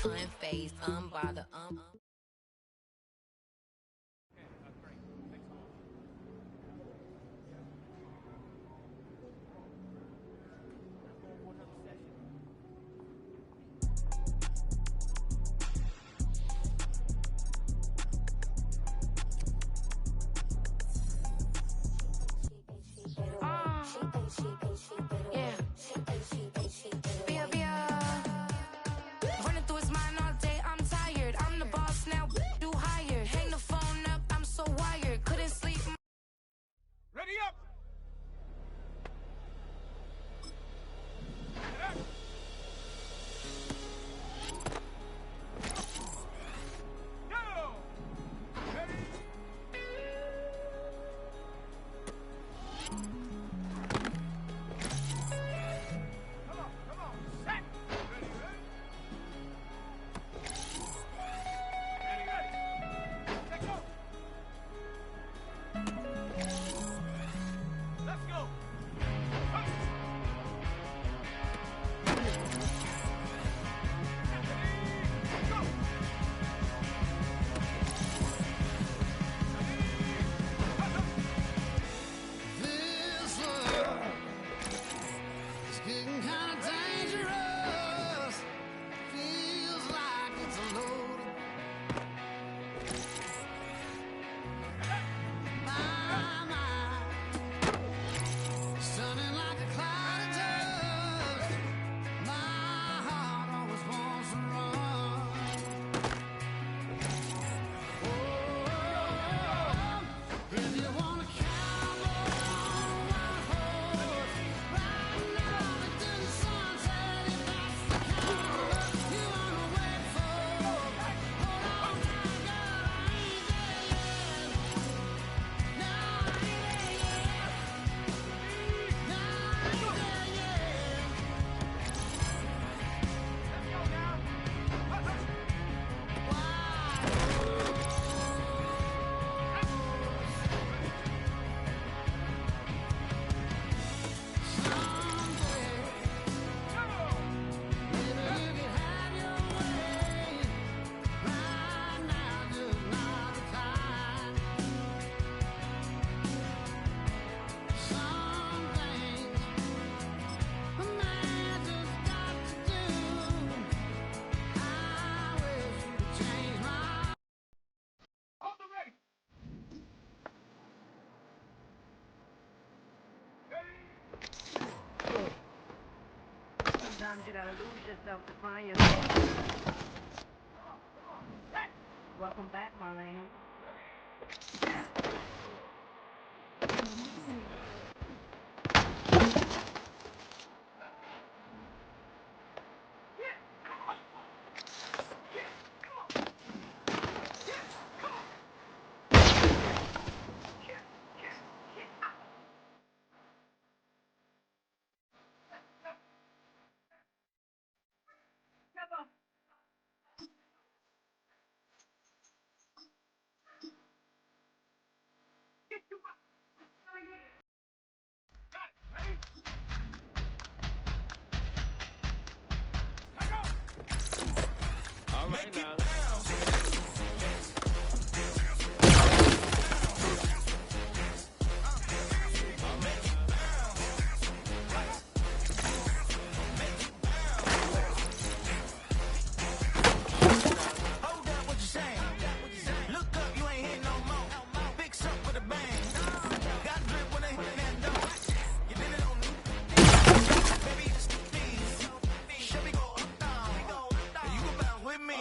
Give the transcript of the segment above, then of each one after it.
unfazed, unbothered, Sometimes you gotta lose yourself to find yourself. Welcome back, Marlene.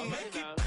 Make it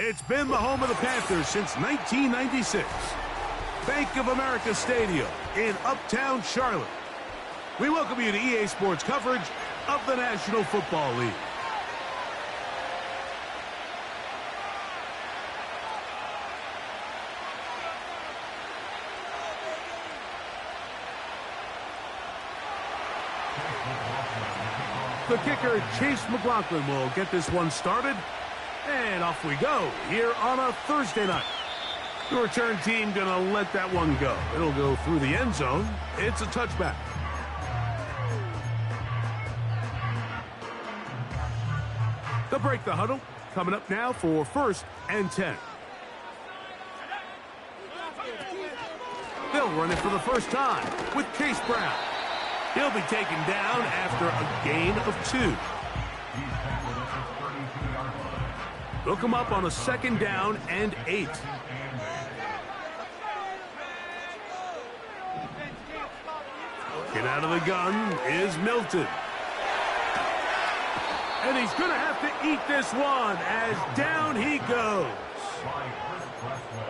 It's been the home of the Panthers since 1996. Bank of America Stadium in Uptown Charlotte. We welcome you to EA Sports coverage of the National Football League. The kicker, Chase McLaughlin, will get this one started. And off we go here on a Thursday night. The return team going to let that one go. It'll go through the end zone. It's a touchback. They'll break the huddle. Coming up now for 1st and 10. They'll run it for the first time with Case Brown. He'll be taken down after a gain of 2. They'll come up on a 2nd down and 8. Get out of the gun is Milton. And he's going to have to eat this one as down he goes.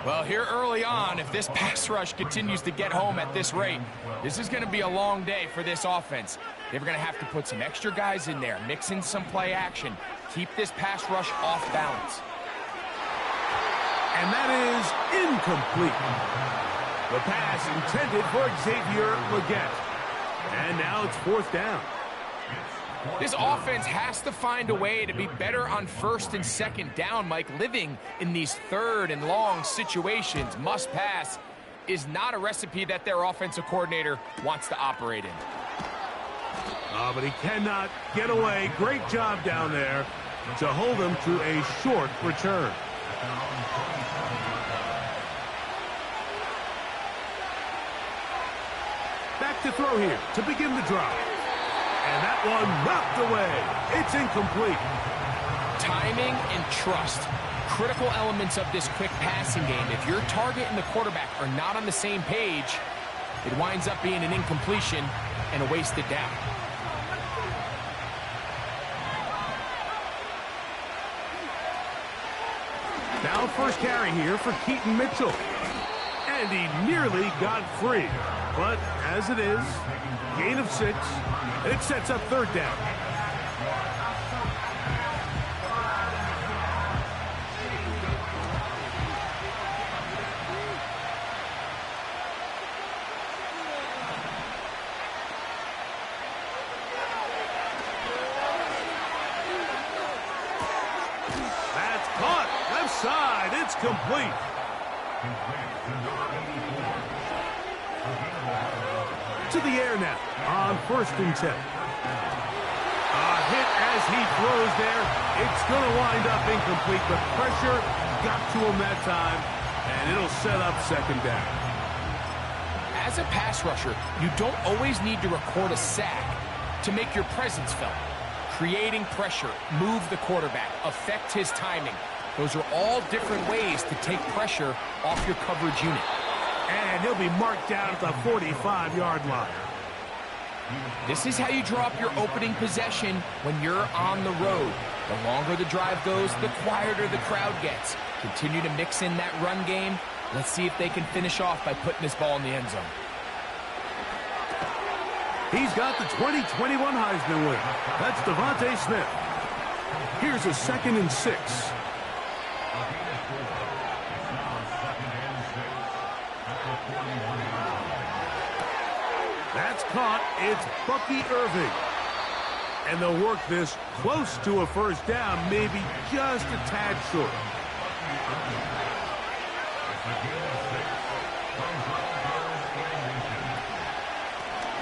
Well, here early on, if this pass rush continues to get home at this rate, this is going to be a long day for this offense. They're going to have to put some extra guys in there, mix in some play action, keep this pass rush off balance. And that is incomplete. The pass intended for Xavier Legette. And now it's 4th down. This offense has to find a way to be better on 1st and 2nd down, Mike. Living in these 3rd and long situations, must pass, is not a recipe that their offensive coordinator wants to operate in. But he cannot get away. Great job down there to hold him to a short return. Back to throw here to begin the drive. And that one knocked away. It's incomplete. Timing and trust, critical elements of this quick passing game. If your target and the quarterback are not on the same page, it winds up being an incompletion and a wasted down. Now 1st carry here for Keaton Mitchell. And he nearly got free. But as it is, gain of 6. It sets up 3rd down. That's caught. Left side. It's complete. To the air now on 1st and 10. A hit as he throws there. It's going to wind up incomplete, but pressure got to him that time, and it'll set up 2nd down. As a pass rusher, you don't always need to record a sack to make your presence felt. Creating pressure, move the quarterback, affect his timing. Those are all different ways to take pressure off your coverage unit. And he'll be marked down at the 45-yard line. This is how you draw up your opening possession when you're on the road. The longer the drive goes, the quieter the crowd gets. Continue to mix in that run game. Let's see if they can finish off by putting this ball in the end zone. He's got the 2021 Heisman winner. That's Devontae Smith. Here's a 2nd and 6. That's caught. It's Bucky Irving. And they'll work this close to a 1st down, maybe just a tad short.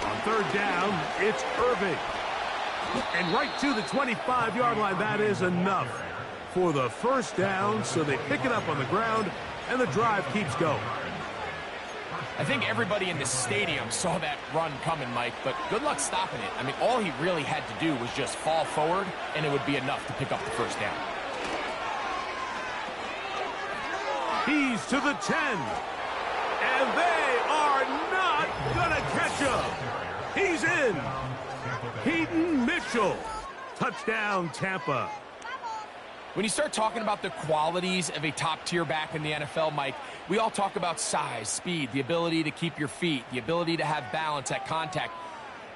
On 3rd down, it's Irving. And right to the 25-yard line, that is enough for the 1st down, so they pick it up on the ground, and the drive keeps going. I think everybody in this stadium saw that run coming, Mike, but good luck stopping it. I mean, all he really had to do was just fall forward, and it would be enough to pick up the 1st down. He's to the 10. And they are not going to catch him. He's in. Keaton Mitchell. Touchdown, Tampa. When you start talking about the qualities of a top-tier back in the NFL, Mike, we all talk about size, speed, the ability to keep your feet, the ability to have balance at contact.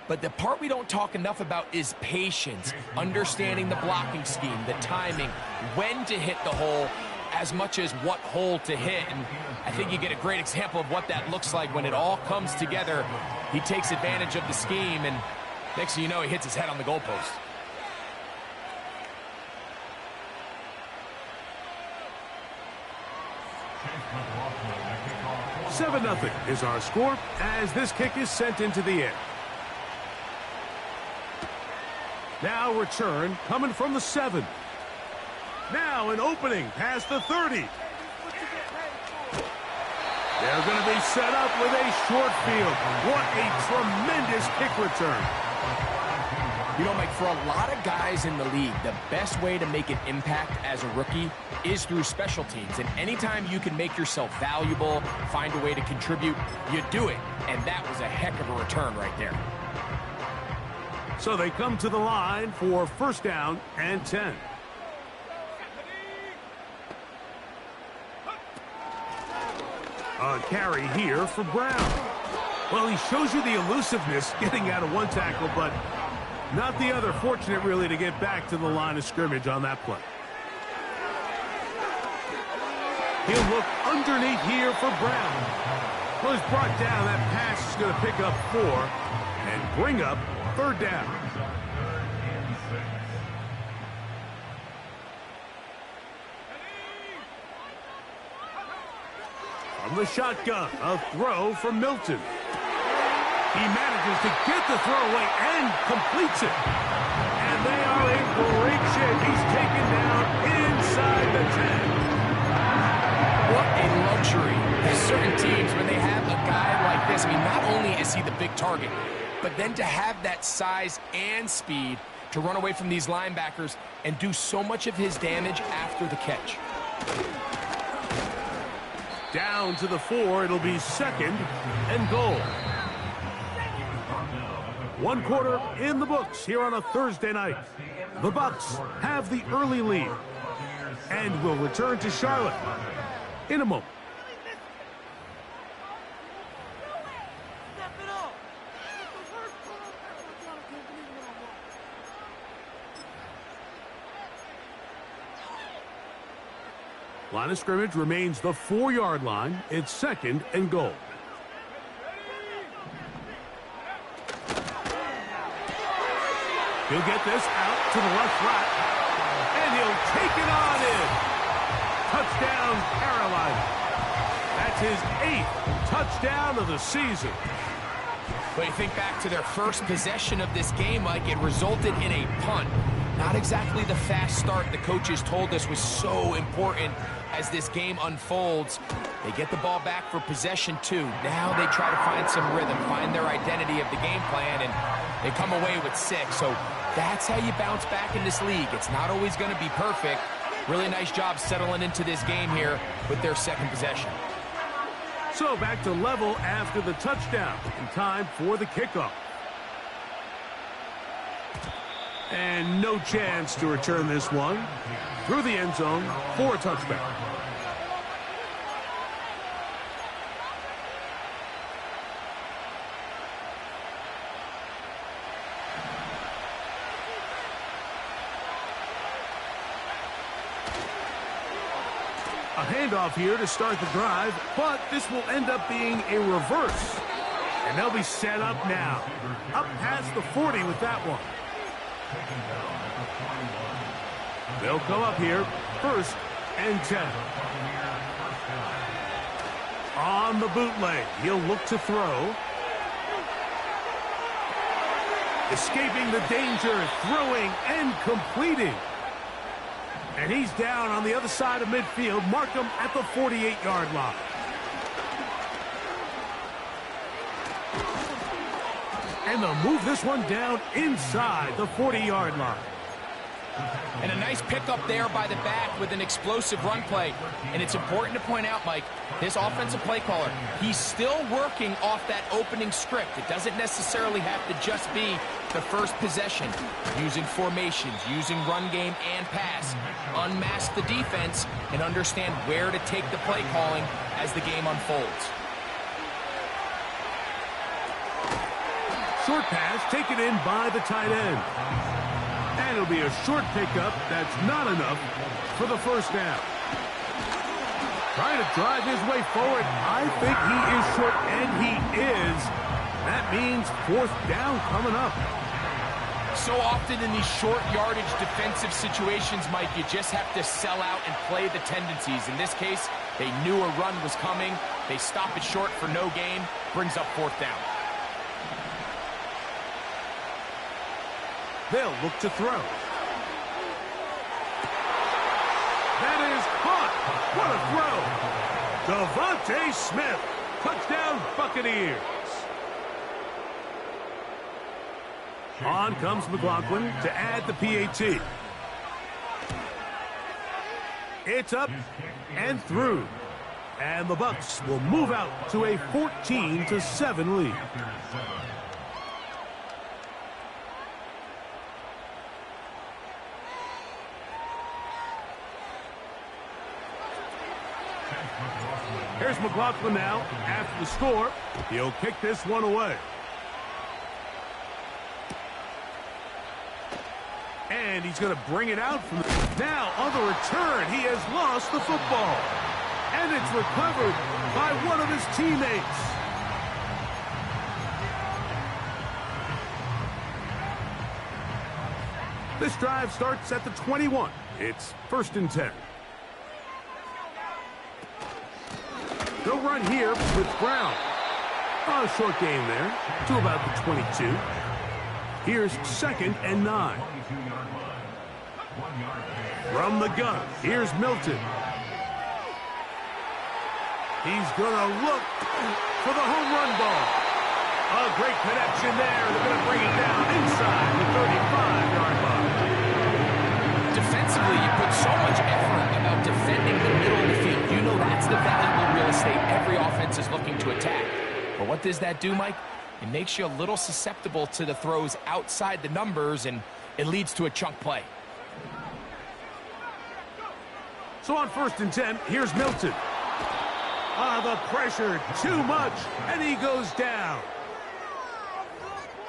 But the part we don't talk enough about is patience, understanding the blocking scheme, the timing, when to hit the hole, as much as what hole to hit. And I think you get a great example of what that looks like when it all comes together. He takes advantage of the scheme, and next thing you know, he hits his head on the goalpost. 7-0 is our score as this kick is sent into the air. Now return coming from the 7. Now an opening past the 30. They're going to be set up with a short field. What a tremendous kick return. You know, Mike, for a lot of guys in the league, the best way to make an impact as a rookie is through special teams. And anytime you can make yourself valuable, find a way to contribute, you do it. And that was a heck of a return right there. So they come to the line for first down and 10. A carry here for Brown. Well, he shows you the elusiveness getting out of one tackle, but not the other. Fortunate, really, to get back to the line of scrimmage on that play. He'll look underneath here for Brown. Well, he's brought down. That pass is going to pick up 4 and bring up third down. From the shotgun, a throw from Milton. He manages to get the throw away and completes it. And they are in great shape. He's taken down inside the 10. What a luxury. There's certain teams, when they have a guy like this, I mean, not only is he the big target, but then to have that size and speed to run away from these linebackers and do so much of his damage after the catch. Down to the 4, it'll be second and goal. 1 quarter in the books here on a Thursday night. The Bucs have the early lead and will return to Charlotte in a moment. Line of scrimmage remains the 4-yard line. It's second and goal. He'll get this out to the left flat, and he'll take it on in. Touchdown, Carolina. That's his 8th touchdown of the season. When you think back to their first possession of this game, Mike, it resulted in a punt. Not exactly the fast start the coaches told us was so important as this game unfolds. They get the ball back for possession 2. Now they try to find some rhythm, find their identity of the game plan, and they come away with 6. So that's how you bounce back in this league. It's not always going to be perfect. Really nice job settling into this game here with their second possession. So back to level after the touchdown, and time for the kickoff. And no chance to return this one through the end zone for a touchback. A handoff here to start the drive, but this will end up being a reverse. And they'll be set up now. Up past the 40 with that one. They'll come up here, first and 10. On the bootleg, he'll look to throw. Escaping the danger, throwing and completing. And he's down on the other side of midfield. Mark him at the 48-yard line. And they'll move this one down inside the 40-yard line. And a nice pickup there by the back with an explosive run play. And it's important to point out, Mike, this offensive play caller, he's still working off that opening script. It doesn't necessarily have to just be the first possession. Using formations, using run game and pass. Unmask the defense and understand where to take the play calling as the game unfolds. Short pass taken in by the tight end. And it'll be a short pickup that's not enough for the first down. Trying to drive his way forward. I think he is short, and he is. That means fourth down coming up. So often in these short yardage defensive situations, Mike, you just have to sell out and play the tendencies. In this case, they knew a run was coming. They stop it short for no gain. Brings up fourth down. They'll look to throw. That is caught. What a throw. Devontae Smith. Touchdown, Buccaneers. On comes McLaughlin to add the PAT. It's up and through. And the Bucs will move out to a 14-7 lead. Here's McLaughlin now. After the score, he'll kick this one away. And he's going to bring it out from the... Now, on the return, he has lost the football. And it's recovered by one of his teammates. This drive starts at the 21. It's 1st and 10. They'll run here with Brown. A short game there to about the 22. Here's 2nd and 9. From the gun, here's Milton. He's going to look for the home run ball. A great connection there. They're going to bring it down inside the 35-yard line. Defensively, you put so much effort about defending the middle of the field. You know that's the valuable real estate every offense is looking to attack. But what does that do, Mike? It makes you a little susceptible to the throws outside the numbers, and it leads to a chunk play. So on 1st and 10, here's Milton. The pressure, too much, and he goes down.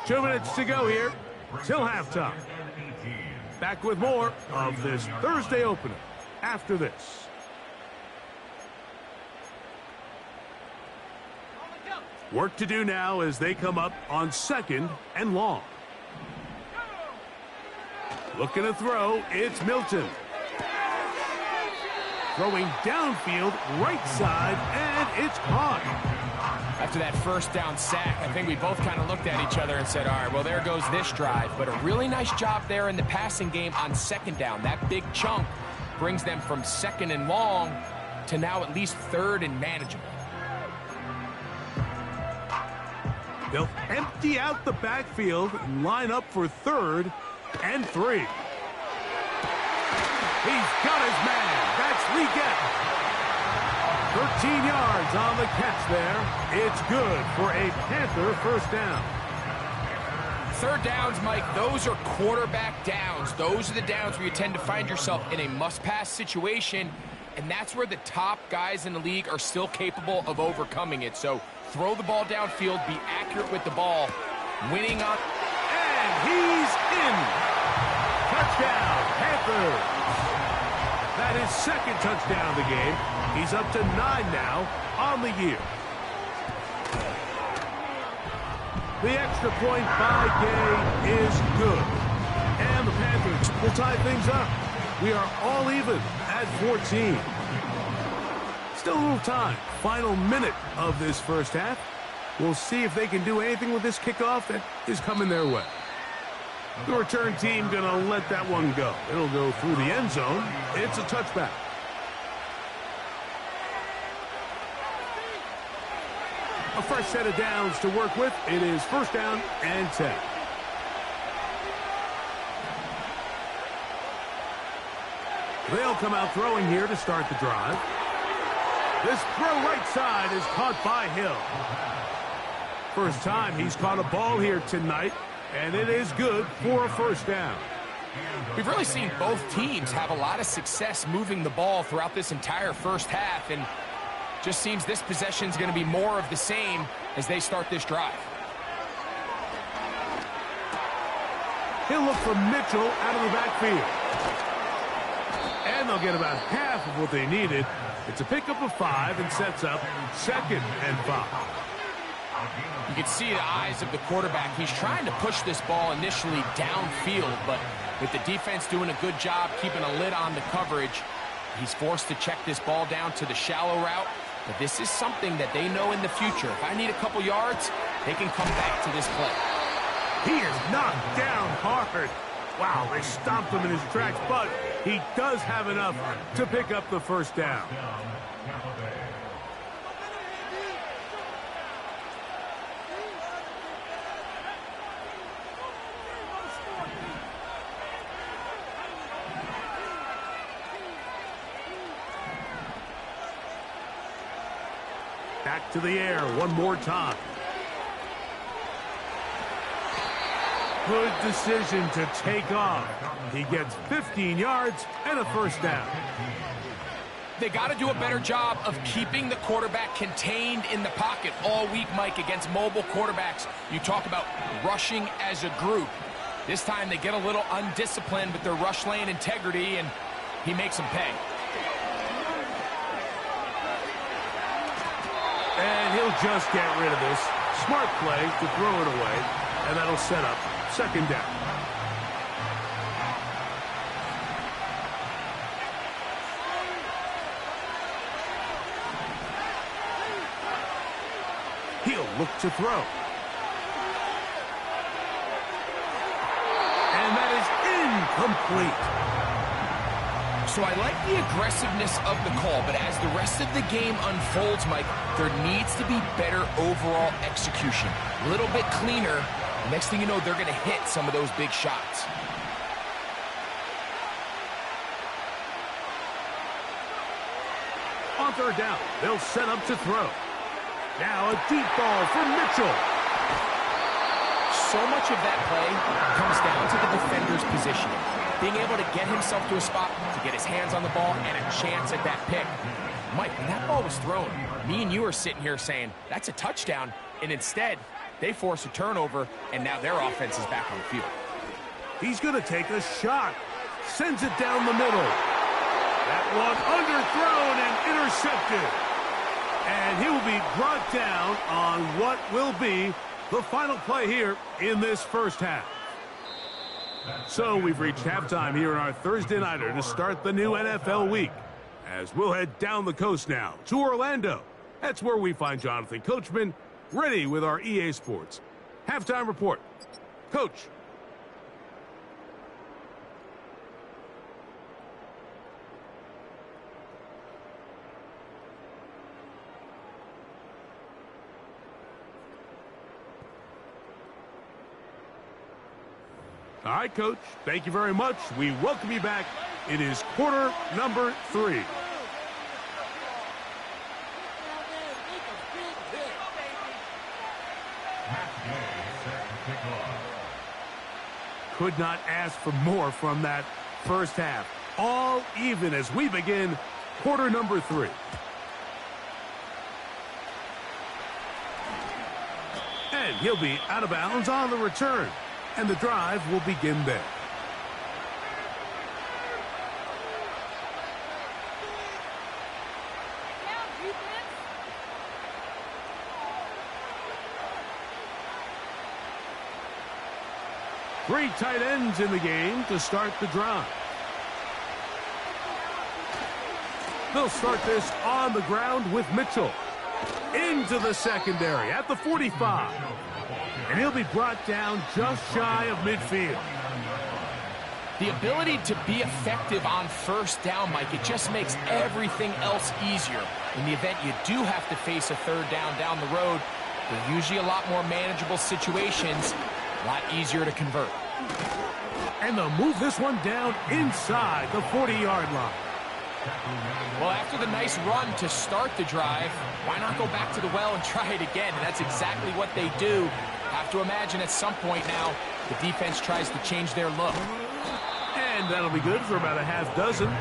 2 minutes to go here, till halftime. Back with more of this Thursday opener after this. Work to do now as they come up on 2nd and long. Looking to throw, it's Milton. Throwing downfield, right side, and it's caught. After that first down sack, I think we both kind of looked at each other and said, all right, well, there goes this drive. But a really nice job there in the passing game on 2nd down. That big chunk brings them from 2nd and long to now at least 3rd and manageable. They'll empty out the backfield and line up for 3rd and 3. He's got his man. That's Leggett. 13 yards on the catch there. It's good for a Panther first down. 3rd downs, Mike, those are quarterback downs. Those are the downs where you tend to find yourself in a must-pass situation, and that's where the top guys in the league are still capable of overcoming it. So throw the ball downfield, be accurate with the ball, winning on... And he's in. Touchdown, Panthers. That is 2nd touchdown of the game. He's up to 9 now on the year. The extra point by Gay is good. And the Panthers will tie things up. We are all even at 14. Still a little time. Final minute of this first half. We'll see if they can do anything with this kickoff that is coming their way. The return team going to let that one go. It'll go through the end zone. It's a touchback. A fresh set of downs to work with. It is 1st down and 10. They'll come out throwing here to start the drive. This throw right side is caught by Hill. First time he's caught a ball here tonight, and it is good for a first down. We've really seen both teams have a lot of success moving the ball throughout this entire first half, and just seems this possession is going to be more of the same as they start this drive. He'll look for Mitchell out of the backfield. And they'll get about half of what they needed. It's a pickup of 5 and sets up 2nd and 5. You can see the eyes of the quarterback. He's trying to push this ball initially downfield, but with the defense doing a good job keeping a lid on the coverage, he's forced to check this ball down to the shallow route. But this is something that they know in the future. If I need a couple yards, they can come back to this play. He is knocked down hard. Wow, they stopped him in his tracks, but he does have enough to pick up the first down. Back to the air one more time. Good decision to take off. He gets 15 yards and a first down. They got to do a better job of keeping the quarterback contained in the pocket all week, Mike, against mobile quarterbacks. You talk about rushing as a group. This time they get a little undisciplined with their rush lane integrity, and he makes them pay. And he'll just get rid of this. Smart play to throw it away, and that'll set up 2nd down. He'll look to throw. And that is incomplete. So I like the aggressiveness of the call, but as the rest of the game unfolds, Mike, there needs to be better overall execution. A little bit cleaner. Next thing you know, they're going to hit some of those big shots. On 3rd down, they'll set up to throw. Now a deep ball for Mitchell. So much of that play comes down to the defender's positioning. Being able to get himself to a spot to get his hands on the ball and a chance at that pick. Mike, when that ball was thrown, me and you are sitting here saying, that's a touchdown. And instead, they force a turnover, and now their offense is back on the field. He's going to take a shot. Sends it down the middle. That one underthrown and intercepted. And he will be brought down on what will be the final play here in this first half. So we've reached halftime here in our Thursday Nighter to start the new NFL week. As we'll head down the coast now to Orlando. That's where we find Jonathan Coachman ready with our EA Sports halftime report. Coach. All right, Coach. Thank you very much. We welcome you back. It is quarter number 3. Could not ask for more from that first half. All even as we begin quarter number 3. And he'll be out of bounds on the return. And the drive will begin there. Three tight ends in the game to start the drive. They'll start this on the ground with Mitchell. Into the secondary at the 45. And he'll be brought down just shy of midfield. The ability to be effective on first down, Mike, it just makes everything else easier. In the event you do have to face a third down the road, they're usually a lot more manageable situations, a lot easier to convert. And they'll move this one down inside the 40-yard line. Well, after the nice run to start the drive, why not go back to the well and try it again? And that's exactly what they do. Have to imagine at some point now, the defense tries to change their look. And that'll be good for about a half dozen.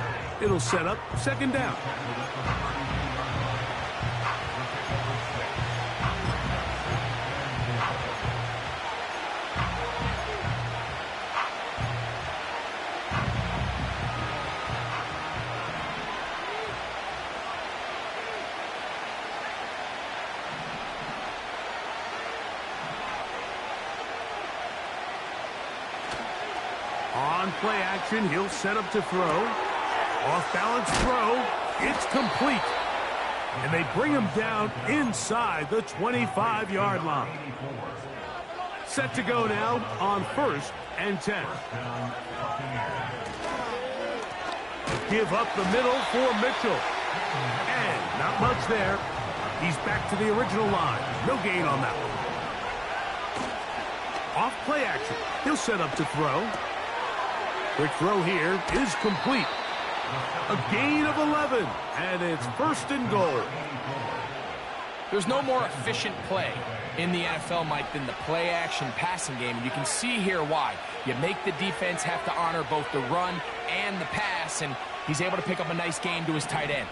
It'll set up second down. On play action, he'll set up to throw. Off balance throw. It's complete. And they bring him down inside the 25-yard line. Set to go now on 1st and 10. Give up the middle for Mitchell. And not much there. He's back to the original line. No gain on that one. Off play action. He'll set up to throw. Quick throw here is complete. A gain of 11, and it's 1st and goal. There's no more efficient play in the NFL, Mike, than the play-action passing game. And you can see here why. You make the defense have to honor both the run and the pass, and he's able to pick up a nice gain to his tight end.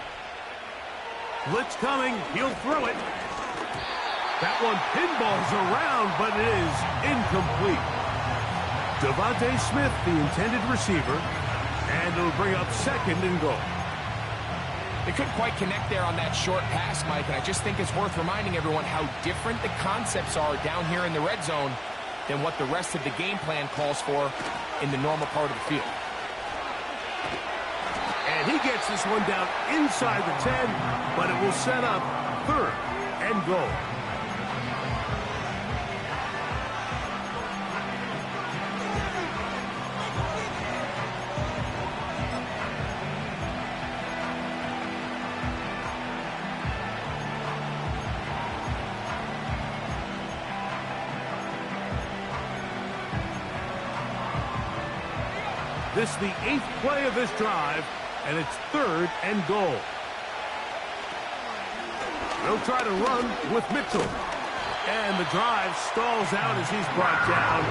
Blitz coming. He'll throw it. That one pinballs around, but it is incomplete. Devontae Smith, the intended receiver, and it'll bring up 2nd and goal. They couldn't quite connect there on that short pass, Mike, and I just think it's worth reminding everyone how different the concepts are down here in the red zone than what the rest of the game plan calls for in the normal part of the field. And he gets this one down inside the 10, but it will set up 3rd and goal. This is the 8th play of this drive, and it's 3rd and goal. They'll try to run with Mitchell. And the drive stalls out as he's brought down.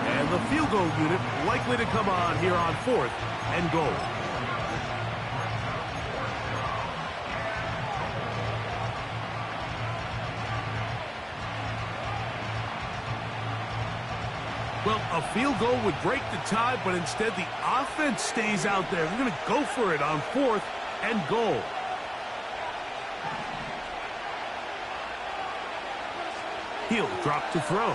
And the field goal unit likely to come on here on 4th and goal. Well, a field goal would break the tie, but instead the offense stays out there. They're going to go for it on 4th and goal. He'll drop to throw.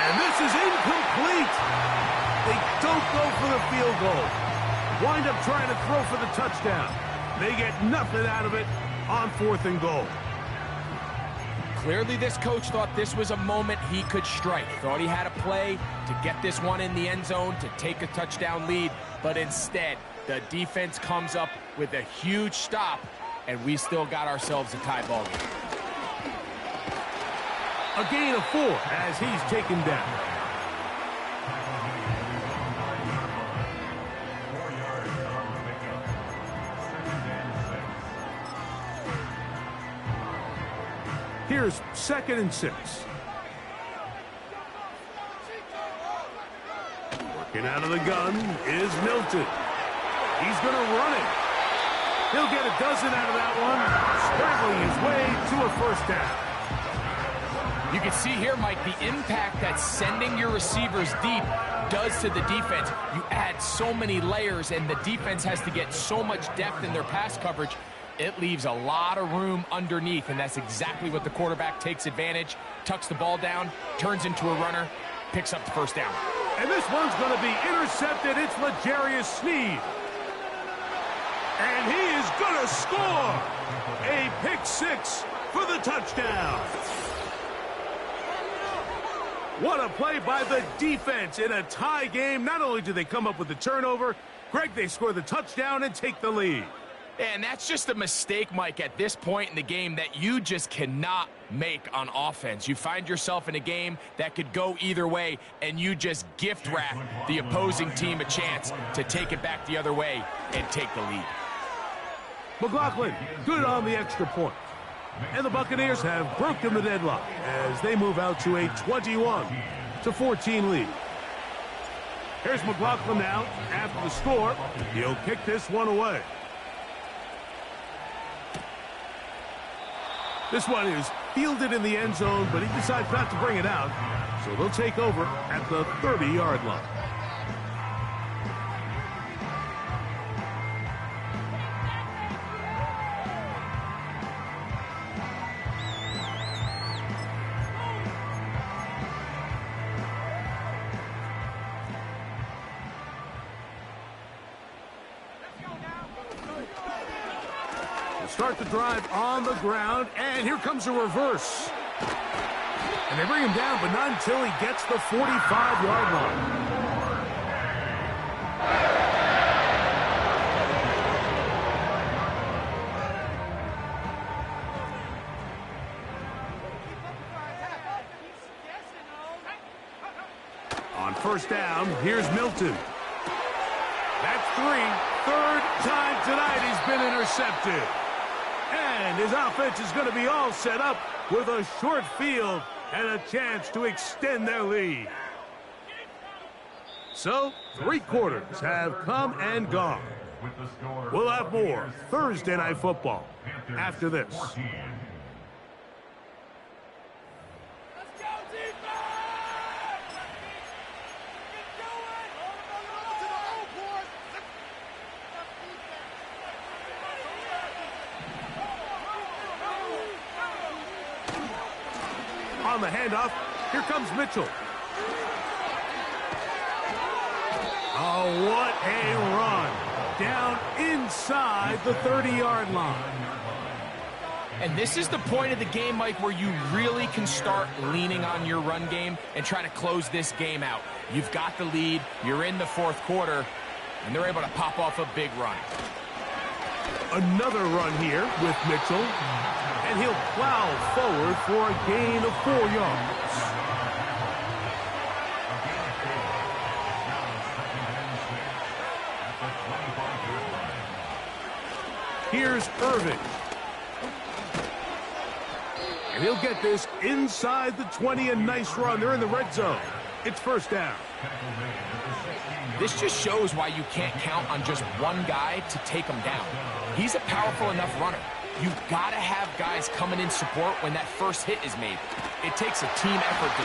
And this is incomplete. They don't go for the field goal. Wind up trying to throw for the touchdown. They get nothing out of it on 4th and goal. Clearly, this coach thought this was a moment he could strike. Thought he had a play to get this one in the end zone to take a touchdown lead. But instead, the defense comes up with a huge stop, and we still got ourselves a tie ball game. A gain of 4 as he's taken down. Here's 2nd and 6. Working out of the gun is Milton. He's going to run it. He'll get a dozen out of that one, scrambling his way to a 1st down. You can see here, Mike, the impact that sending your receivers deep does to the defense. You add so many layers, and the defense has to get so much depth in their pass coverage. It leaves a lot of room underneath, and that's exactly what the quarterback takes advantage, tucks the ball down, turns into a runner, picks up the 1st down. And this one's going to be intercepted. It's L'Jarius Sneed. And he is going to score a pick 6 for the touchdown. What a play by the defense in a tie game. Not only do they come up with the turnover, Greg, they score the touchdown and take the lead. And that's just a mistake, Mike, at this point in the game that you just cannot make on offense. You find yourself in a game that could go either way, and you just gift wrap the opposing team a chance to take it back the other way and take the lead. McLaughlin, good on the extra point. And the Buccaneers have broken the deadlock as they move out to a 21-14 lead. Here's McLaughlin now after the score. He'll kick this one away. This one is fielded in the end zone, but he decides not to bring it out. So they'll take over at the 30-yard line. Start the drive on the ground, and here comes a reverse. And they bring him down, but not until he gets the 45-yard line. On first down, here's Milton. That's three. Third time tonight he's been intercepted. And his offense is going to be all set up with a short field and a chance to extend their lead. So, 3 quarters have come and gone. We'll have more Thursday Night Football after this. On the handoff, here comes Mitchell. Oh, what a run. Down inside the 30-yard line. And this is the point of the game, Mike, where you really can start leaning on your run game and try to close this game out. You've got the lead, you're in the 4th quarter, and they're able to pop off a big run. Another run here with Mitchell. And he'll plow forward for a gain of 4 yards. Here's Irving. And he'll get this inside the 20, a nice run. They're in the red zone. It's first down. This just shows why you can't count on just one guy to take him down. He's a powerful enough runner. You've got to have guys coming in support when that first hit is made. It takes a team effort to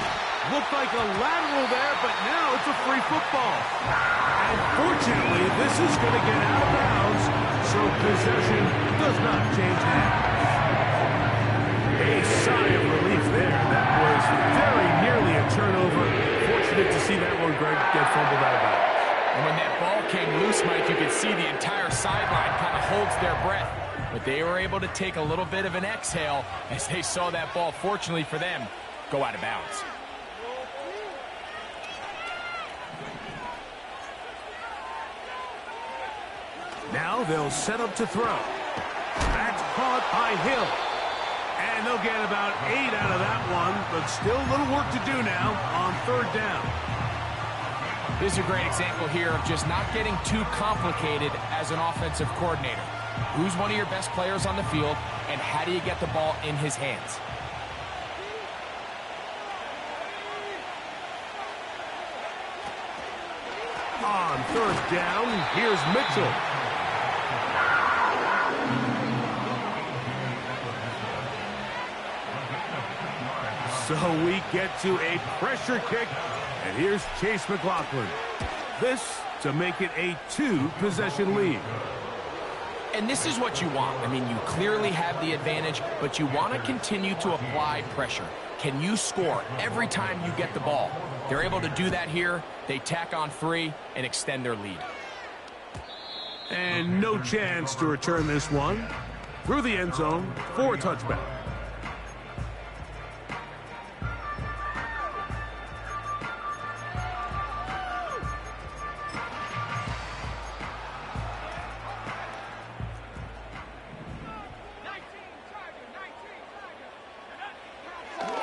look like a lateral there, but now it's a free football. And fortunately, this is going to get out of bounds, so possession does not change hands. A sigh of relief there. That was very nearly a turnover. Fortunate to see that one, Greg, get fumbled out of bounds. And when that ball came loose, Mike, you could see the entire sideline kind of holds their breath. But they were able to take a little bit of an exhale as they saw that ball, fortunately for them, go out of bounds. Now they'll set up to throw. That's caught by Hill. And they'll get about 8 out of that one, but still a little work to do now on 3rd down. This is a great example here of just not getting too complicated as an offensive coordinator. Who's one of your best players on the field, and how do you get the ball in his hands? On 3rd down, here's Mitchell. So we get to a pressure kick, and here's Chase McLaughlin. This to make it a 2-possession lead. And this is what you want. I mean, you clearly have the advantage, but you want to continue to apply pressure. Can you score every time you get the ball? They're able to do that here. They tack on 3 and extend their lead. And no chance to return this one. Through the end zone for a touchback.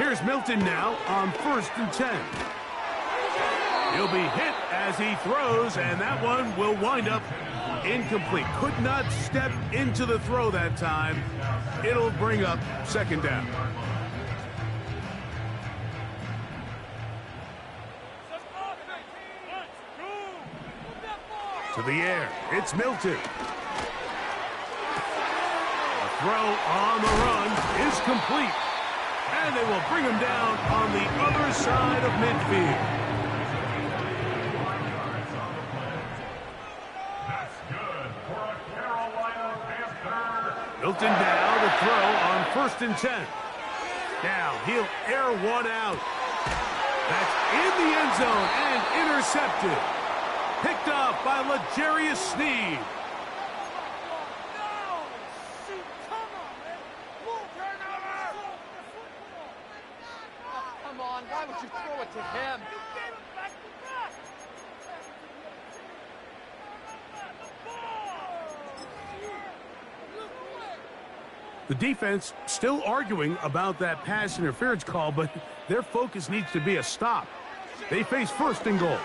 Here's Milton now on 1st and 10. He'll be hit as he throws, and that one will wind up incomplete. Could not step into the throw that time. It'll bring up 2nd down. To the air, it's Milton. A throw on the run is complete. And they will bring him down on the other side of midfield. That's good for a Carolina Panther. Milton now to throw on 1st and 10. Now he'll air one out. That's in the end zone and intercepted. Picked up by L'Jarius Sneed. Come on, why would you throw it to him? The defense still arguing about that pass interference call, but their focus needs to be a stop. They face 1st and goal.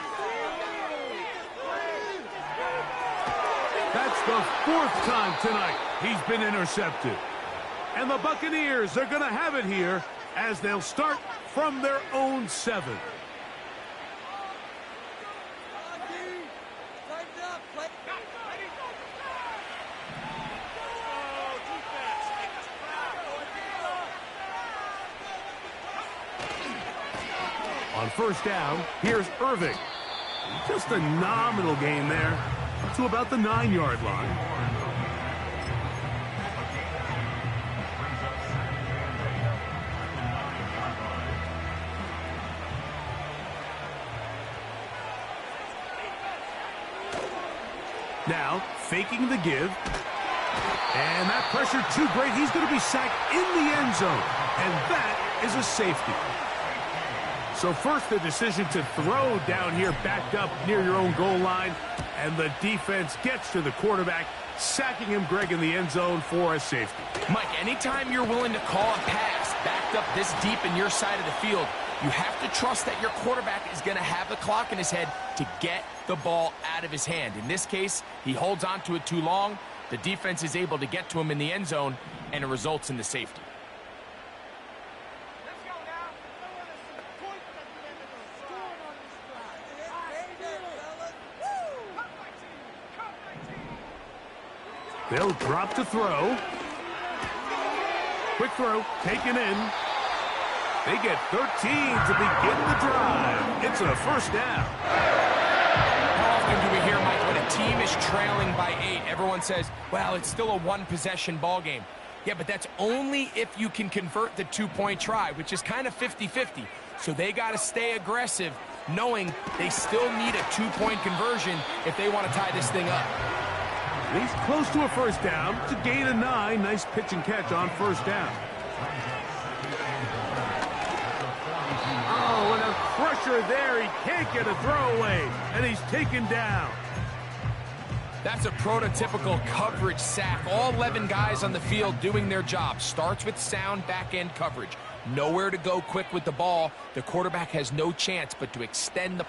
That's the 4th time tonight he's been intercepted. And the Buccaneers are going to have it here as they'll start from their own 7. On 1st down, here's Irving. Just a nominal gain there to about the 9-yard line. Now, faking the give. And that pressure too great. He's going to be sacked in the end zone. And that is a safety. So first, the decision to throw down here backed up near your own goal line. And the defense gets to the quarterback, sacking him, Greg, in the end zone for a safety. Mike, anytime you're willing to call a pass backed up this deep in your side of the field, you have to trust that your quarterback is going to have the clock in his head to get the ball out of his hand. In this case, he holds on to it too long. The defense is able to get to him in the end zone, and it results in the safety. They'll drop to throw. Quick throw, taken in. They get 13 to begin the drive. It's a 1st down. How often do we hear, Mike, when a team is trailing by 8, everyone says, well, it's still a one-possession ball game. Yeah, but that's only if you can convert the 2-point try, which is kind of 50-50. So they got to stay aggressive, knowing they still need a 2-point conversion if they want to tie this thing up. He's close to a 1st down. It's a gain of 9. Nice pitch and catch on 1st down. Oh, and a crusher there. He can't get a throwaway, and he's taken down. That's a prototypical coverage sack. All 11 guys on the field doing their job. Starts with sound back-end coverage. Nowhere to go quick with the ball. The quarterback has no chance but to extend the...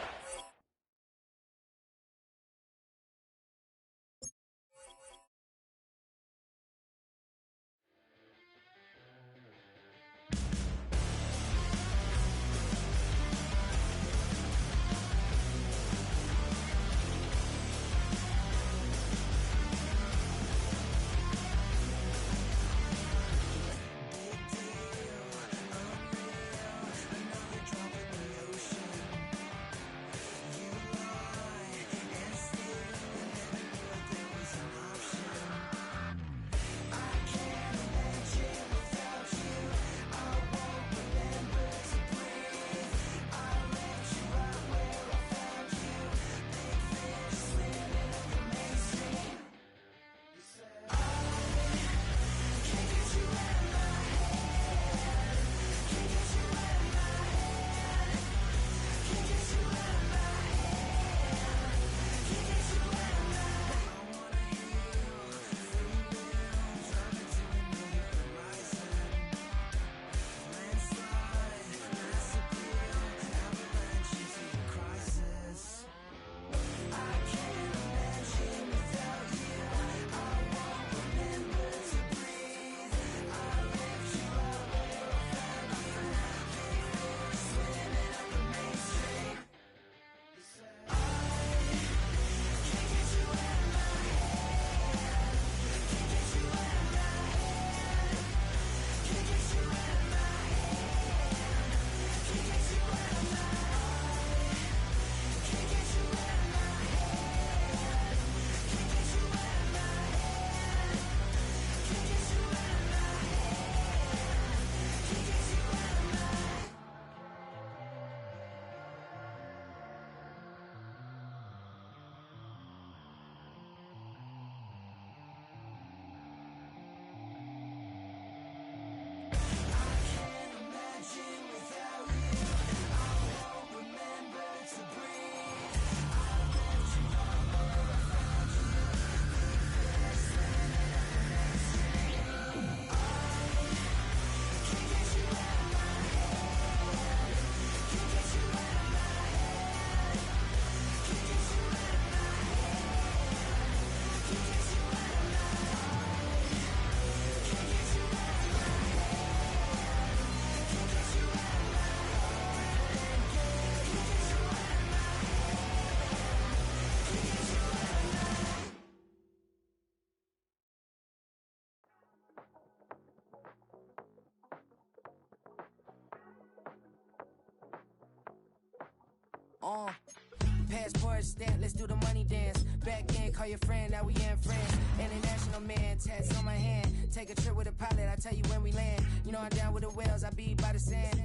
Passport stamp, let's do the money dance. Back in, call your friend, now we in France. International man, tats on my hand. Take a trip with a pilot, I tell you when we land. You know I'm down with the whales, I be by the sand.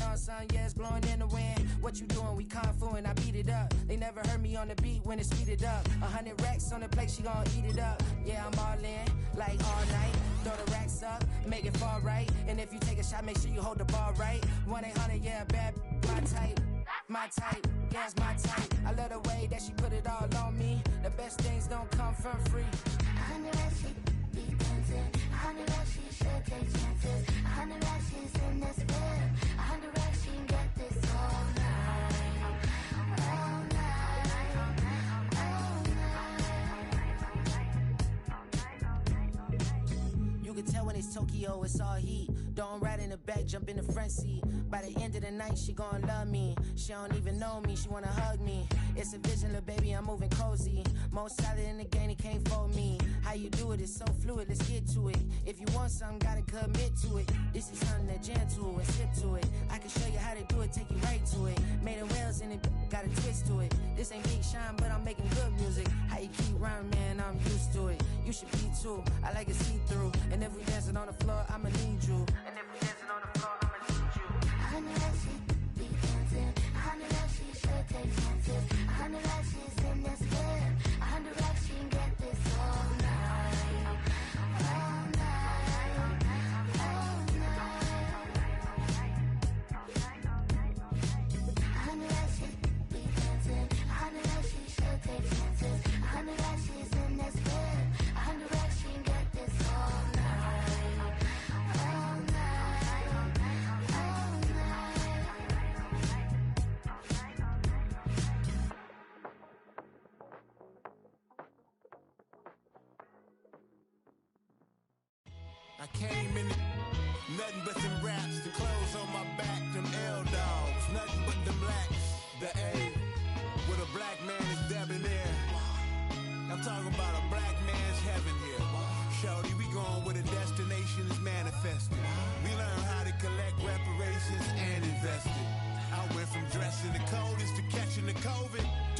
On sun, yeah, it's blowing in the wind. What you doing? We kung fu and I beat it up. They never heard me on the beat when it speeded up. 100 racks on the plate, she gon' eat it up. Yeah, I'm all in, like all night. Throw the racks up, make it fall right. And if you take a shot, make sure you hold the ball right. 1-800, yeah, bad, my type. My type, yeah, it's my type. I love the way that she put it all on me. The best things don't come from free. 100 racks, she be dancing. 100 racks, she should take chances. 100 racks, she's in this whip. 100 racks, she can get this all night. All night. All night. You can tell when it's Tokyo, it's all heat. Don't ride in the back, jump in the front seat. By the end of the night, she gon' love me. She don't even know me, she wanna hug me. It's a vision, little baby, I'm moving cozy. Most solid in the game, it can't fold me. How you do it, it's so fluid, let's get to it. If you want something, gotta commit to it. This is something that jam to and sip to it. I can show you how to do it, take you right to it. Made of whales and it got a twist to it. This ain't Big Shine, but I'm making good music. How you keep rhyming, man, I'm used to it. You should be too, I like it see-through. And if we dancing on the floor, I'ma need you. And if we dancing on the floor, I'ma need you. 100 racks, she be dancing. 100 racks, she should take chances. 100 racks, she's in this whip. 100 racks, she can get this all night. All night. All night. 100 racks, she be dancing. 100 racks, she should take chances. 100 racks, she's in this whip. 100 racks, she can get this all night. All night. All I came in nothing but them raps, the clothes on my back, them L-dogs, nothing but them blacks, the A, with a black man is debonair. I'm talking about a black